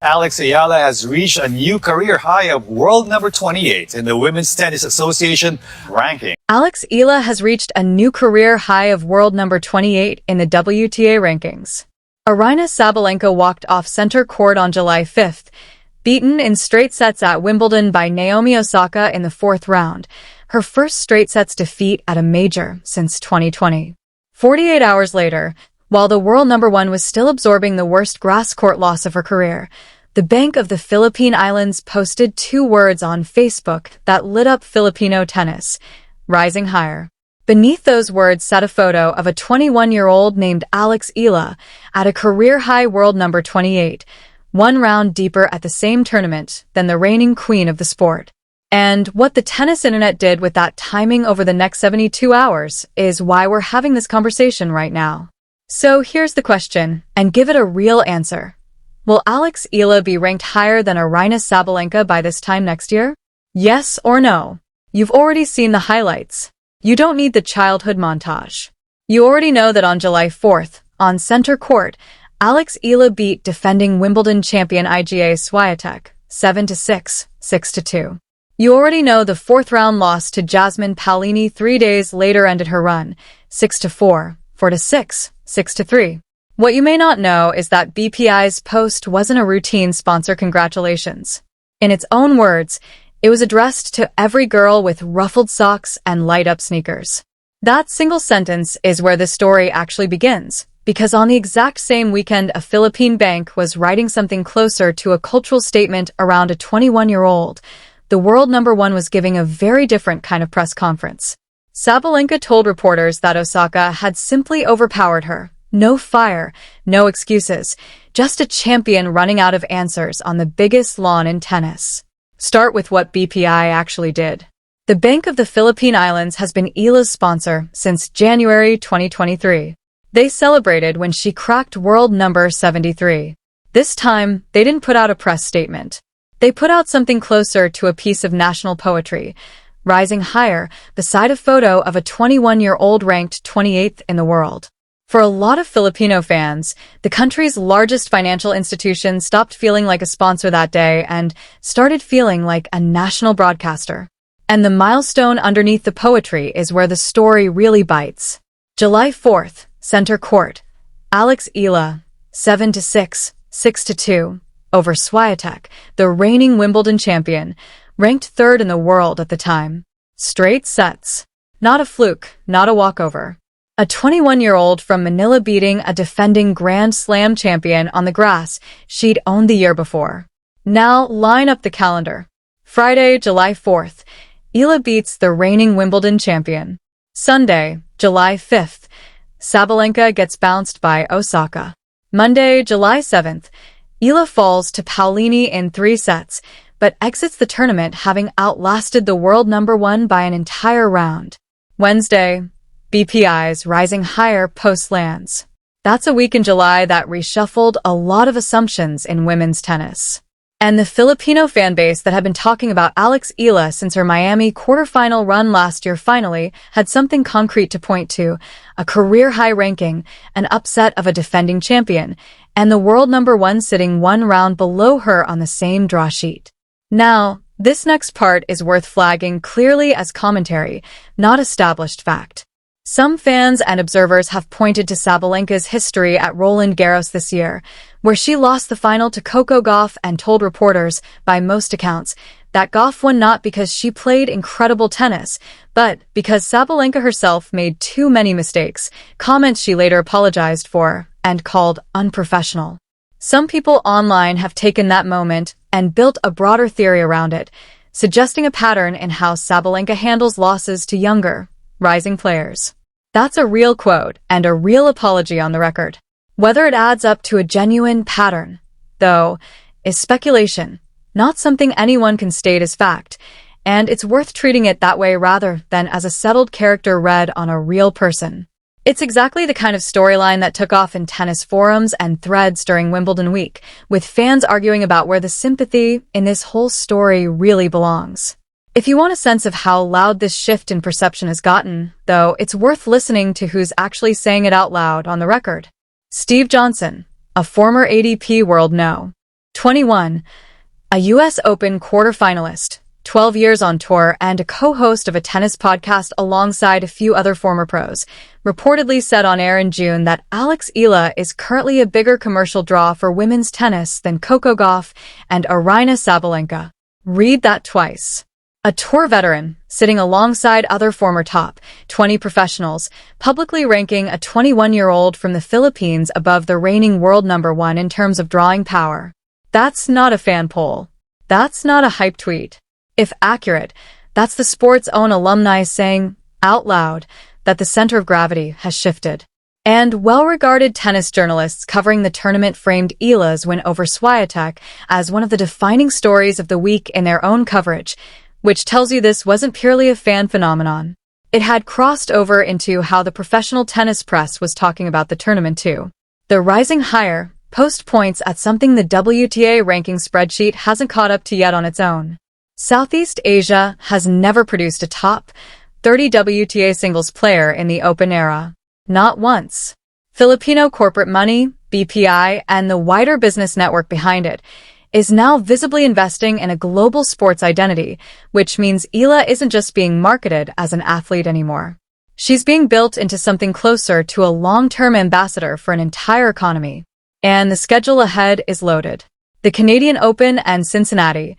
Alex Eala has reached a new career high of world number 28 in the Women's Tennis Association ranking. Alex Eala has reached a new career high of world number 28 in the WTA rankings. Aryna Sabalenka walked off center court on July 5th, beaten in straight sets at Wimbledon by Naomi Osaka in the fourth round, her first straight sets defeat at a major since 2020. 48 hours later, while the world number one was still absorbing the worst grass court loss of her career, the Bank of the Philippine Islands posted 2 words on Facebook that lit up Filipino tennis: rising higher. Beneath those words sat a photo of a 21-year-old named Alex Eala at a career-high world number 28, one round deeper at the same tournament than the reigning queen of the sport. And what the tennis internet did with that timing over the next 72 hours is why we're having this conversation right now. So here's the question, and give it a real answer. Will Alex Eala be ranked higher than Aryna Sabalenka by this time next year? Yes or no? You've already seen the highlights. You don't need the childhood montage. You already know that on July 4th, on center court, Alex Eala beat defending Wimbledon champion Iga Swiatek 7-6, 6-2. You already know the fourth-round loss to Jasmine Paolini 3 days later ended her run 6-4, 4-6, 6-3. What you may not know is that BPI's post wasn't a routine sponsor congratulations. In its own words, it was addressed to every girl with ruffled socks and light-up sneakers. That single sentence is where the story actually begins, because on the exact same weekend a Philippine bank was writing something closer to a cultural statement around a 21-year-old, the world number one was giving a very different kind of press conference. Sabalenka told reporters that Osaka had simply overpowered her. No fire, no excuses, just a champion running out of answers on the biggest lawn in tennis. Start with what BPI actually did. The Bank of the Philippine Islands has been Eala's sponsor since January 2023. They celebrated when she cracked world number 73. This time, they didn't put out a press statement. They put out something closer to a piece of national poetry, rising higher beside a photo of a 21-year-old ranked 28th in the world. For a lot of Filipino fans, the country's largest financial institution stopped feeling like a sponsor that day and started feeling like a national broadcaster. And the milestone underneath the poetry is where the story really bites. July 4th, center court. Alex Eala, 7-6, 6-2, over Swiatek, the reigning Wimbledon champion, ranked third in the world at the time. Straight sets. Not a fluke, not a walkover. A 21-year-old from Manila beating a defending Grand Slam champion on the grass she'd owned the year before. Now, line up the calendar. Friday, July 4th, Eala beats the reigning Wimbledon champion. Sunday, July 5th, Sabalenka gets bounced by Osaka. Monday, July 7th, Eala falls to Paolini in 3 sets, but exits the tournament having outlasted the world number one by an entire round. Wednesday, BPI's rising higher post lands. That's a week in July that reshuffled a lot of assumptions in women's tennis. And the Filipino fanbase that had been talking about Alex Eala since her Miami quarterfinal run last year finally had something concrete to point to: a career-high ranking, an upset of a defending champion, and the world number one sitting 1 round below her on the same draw sheet. Now, this next part is worth flagging clearly as commentary, not established fact. Some fans and observers have pointed to Sabalenka's history at Roland Garros this year, where she lost the final to Coco Gauff and told reporters, by most accounts, that Gauff won not because she played incredible tennis, but because Sabalenka herself made too many mistakes, comments she later apologized for and called unprofessional. Some people online have taken that moment and built a broader theory around it, suggesting a pattern in how Sabalenka handles losses to younger, rising players. That's a real quote and a real apology on the record. Whether it adds up to a genuine pattern, though, is speculation, not something anyone can state as fact, and it's worth treating it that way rather than as a settled character read on a real person. It's exactly the kind of storyline that took off in tennis forums and threads during Wimbledon week, with fans arguing about where the sympathy in this whole story really belongs. If you want a sense of how loud this shift in perception has gotten, though, it's worth listening to who's actually saying it out loud on the record. Steve Johnson, a former ADP World No. 21. A U.S. Open quarterfinalist, 12 years on tour, and a co-host of a tennis podcast alongside a few other former pros, reportedly said on air in June that Alex Eala is currently a bigger commercial draw for women's tennis than Coco Gauff and Aryna Sabalenka. Read that twice. A tour veteran, sitting alongside other former top 20 professionals, publicly ranking a 21-year-old from the Philippines above the reigning world number 1 in terms of drawing power. That's not a fan poll. That's not a hype tweet. If accurate, that's the sport's own alumni saying, out loud, that the center of gravity has shifted. And well-regarded tennis journalists covering the tournament framed Eala's win over Swiatek as one of the defining stories of the week in their own coverage, which tells you this wasn't purely a fan phenomenon. It had crossed over into how the professional tennis press was talking about the tournament too. The rising higher post points at something the WTA ranking spreadsheet hasn't caught up to yet on its own. Southeast Asia has never produced a top 30 WTA singles player in the Open era. Not once. Filipino corporate money, BPI, and the wider business network behind it is now visibly investing in a global sports identity, which means Eala isn't just being marketed as an athlete anymore. She's being built into something closer to a long-term ambassador for an entire economy. And the schedule ahead is loaded. The Canadian Open and Cincinnati,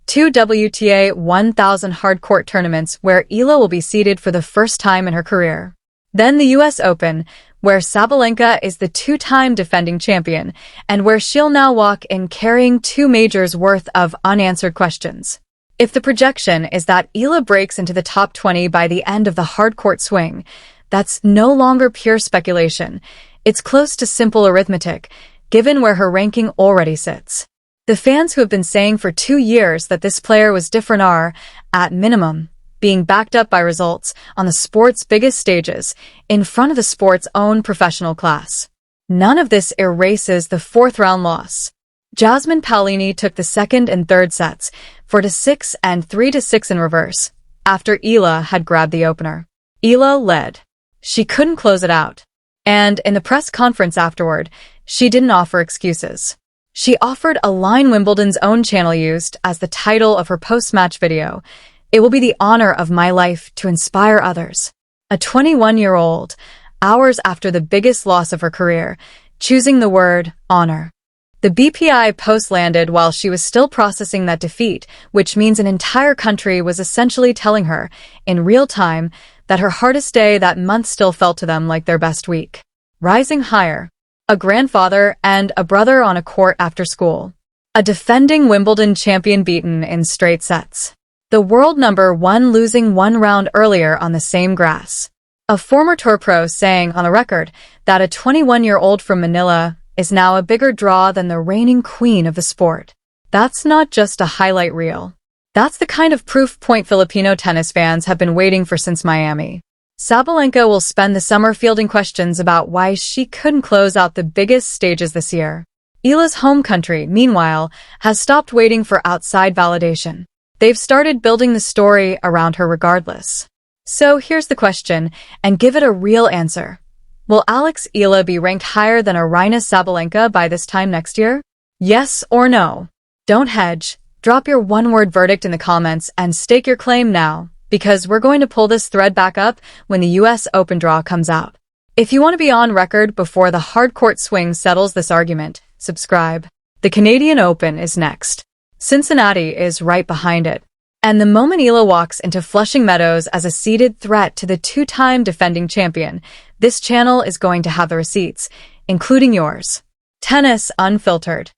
two WTA 1000 hardcourt tournaments where Eala will be seeded for the first time in her career. Then the U.S. Open, where Sabalenka is the two-time defending champion, and where she'll now walk in carrying 2 majors worth of unanswered questions. If the projection is that Eala breaks into the top 20 by the end of the hardcourt swing, that's no longer pure speculation. It's close to simple arithmetic, given where her ranking already sits. The fans who have been saying for 2 years that this player was different are, at minimum, being backed up by results on the sport's biggest stages, in front of the sport's own professional class. None of this erases the 4th-round loss. Jasmine Paolini took the 2nd and 3rd sets, 4-6 and 3-6 in reverse, after Eala had grabbed the opener. Eala led. She couldn't close it out. And in the press conference afterward, she didn't offer excuses. She offered a line Wimbledon's own channel used as the title of her post-match video. It will be the honor of my life to inspire others. A 21-year-old, hours after the biggest loss of her career, choosing the word honor. The BPI post landed while she was still processing that defeat, which means an entire country was essentially telling her, in real time, that her hardest day that month still felt to them like their best week. Rising higher. A grandfather and a brother on a court after school. A defending Wimbledon champion beaten in straight sets. The world number 1 losing 1 round earlier on the same grass. A former tour pro saying on the record that a 21-year-old from Manila is now a bigger draw than the reigning queen of the sport. That's not just a highlight reel. That's the kind of proof point Filipino tennis fans have been waiting for since Miami. Sabalenka will spend the summer fielding questions about why she couldn't close out the biggest stages this year. Eala's home country, meanwhile, has stopped waiting for outside validation. They've started building the story around her regardless. So here's the question, and give it a real answer. Will Alex Eala be ranked higher than Aryna Sabalenka by this time next year? Yes or no? Don't hedge. Drop your one-word verdict in the comments and stake your claim now, because we're going to pull this thread back up when the U.S. Open draw comes out. If you want to be on record before the hardcourt swing settles this argument, subscribe. The Canadian Open is next. Cincinnati is right behind it. And the moment Eala walks into Flushing Meadows as a seeded threat to the 2-time defending champion, this channel is going to have the receipts, including yours. Tennis Unfiltered.